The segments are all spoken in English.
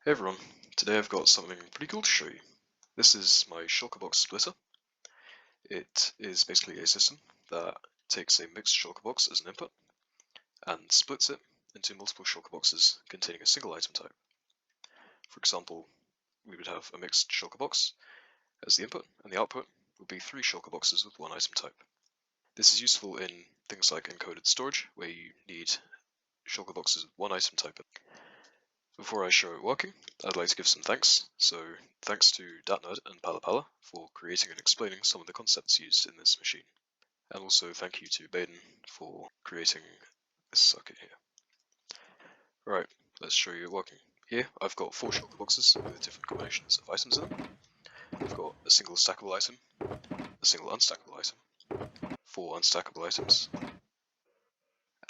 Hey everyone, today I've got something pretty cool to show you. This is my Shulker box splitter. It is basically a system that takes a mixed Shulker box as an input and splits it into multiple Shulker boxes containing a single item type. For example, we would have a mixed Shulker box as the input, and the output would be 3 Shulker boxes with one item type. This is useful in things like encoded storage, where you need Shulker boxes with one item type. Before I show it working, I'd like to give some thanks. So thanks to DatNerd and PallaPalla for creating and explaining some of the concepts used in this machine. And also thank you to Bqyden for creating this circuit here. Right, let's show you it working. Here I've got 4 shulker boxes with different combinations of items in them. I've got a single stackable item, a single unstackable item, 4 unstackable items,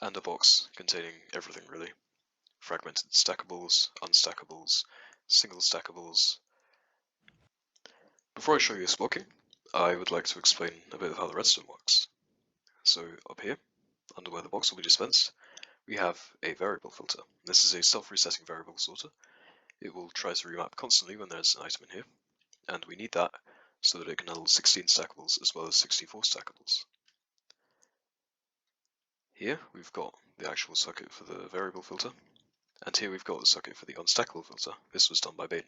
and a box containing everything really. Fragmented stackables, unstackables, single stackables. Before I show you this working, I would like to explain a bit of how the redstone works. So up here, under where the box will be dispensed, we have a variable filter. This is a self-resetting variable sorter. It will try to remap constantly when there's an item in here, and we need that so that it can handle 16 stackables as well as 64 stackables. Here we've got the actual circuit for the variable filter, and here we've got the circuit for the unstackable filter. This was done by Bqyden.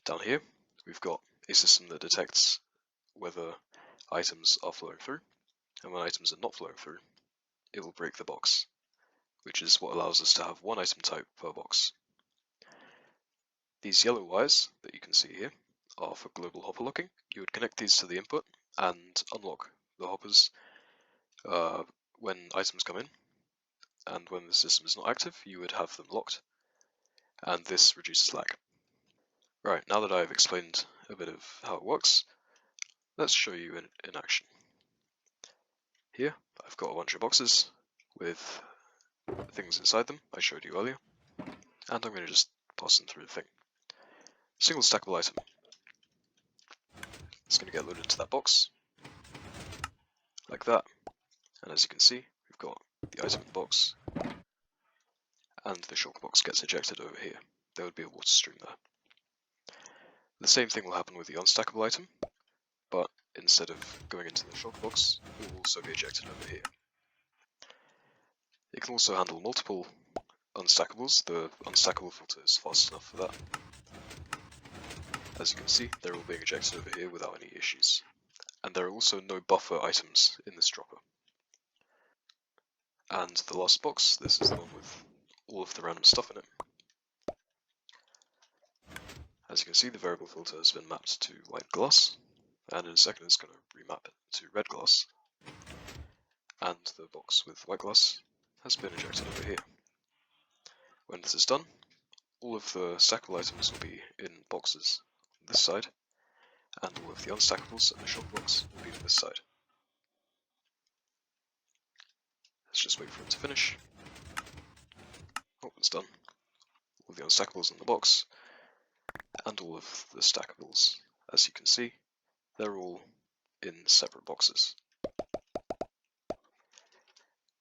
Down here we've got a system that detects whether items are flowing through, and when items are not flowing through, it will break the box, which is what allows us to have one item type per box. These yellow wires that you can see here are for global hopper locking. You would connect these to the input and unlock the hoppers when items come in, and when the system is not active, you would have them locked, and this reduces lag. Right, now that I've explained a bit of how it works, let's show you in action. Here, I've got a bunch of boxes with things inside them I showed you earlier, and I'm going to just pass them through the thing. Single stackable item. It's going to get loaded into that box, like that, and as you can see, we've got the item in the box, and the shulker box gets ejected over here. There would be a water stream there. The same thing will happen with the unstackable item, but instead of going into the shulker box, it will also be ejected over here. It can also handle multiple unstackables. The unstackable filter is fast enough for that. As you can see, they're all being ejected over here without any issues. And there are also no buffer items in this dropper. And the last box, this is the one with all of the random stuff in it. As you can see, the variable filter has been mapped to white glass, and in a second it's going to remap it to red glass. And the box with white glass has been ejected over here. When this is done, all of the stackable items will be in boxes on this side, and all of the unstackables in the shulker box will be on this side. Let's just wait for it to finish. Oh, it's done. All the unstackables in the box, and all of the stackables. As you can see, they're all in separate boxes.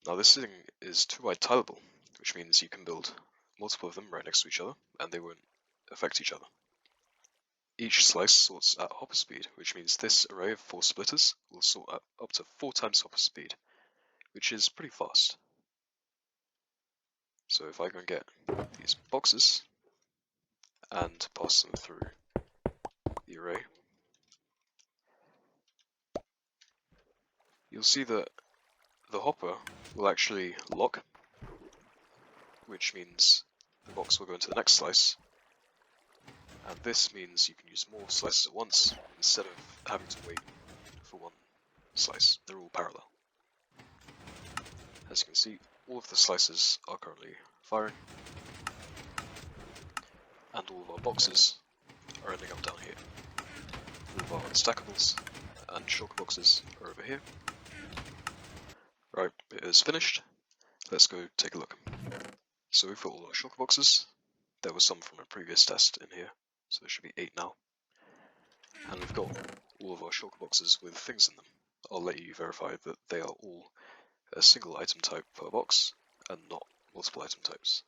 Now this thing is 2-wide tileable, which means you can build multiple of them right next to each other, and they won't affect each other. Each slice sorts at hopper speed, which means this array of 4 splitters will sort at up to 4 times hopper speed, which is pretty fast. So if I go and get these boxes and pass them through the array, you'll see that the hopper will actually lock, which means the box will go into the next slice, and this means you can use more slices at once instead of having to wait for one slice. They're all parallel. As you can see, all of the slices are currently firing, and all of our boxes are ending up down here. All of our unstackables and shulker boxes are over here. Right, it is finished. Let's go take a look. So we've got all our shulker boxes. There was some from a previous test in here, so there should be 8 now. And we've got all of our shulker boxes with things in them. I'll let you verify that they are all a single item type per box and not multiple item types.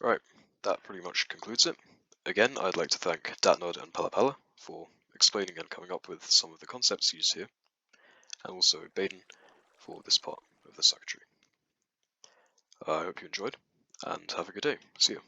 Right, that pretty much concludes it. Again, I'd like to thank Datnod and PallaPalla for explaining and coming up with some of the concepts used here, and also Bqyden for this part of the circuitry. I hope you enjoyed, and have a good day. See you.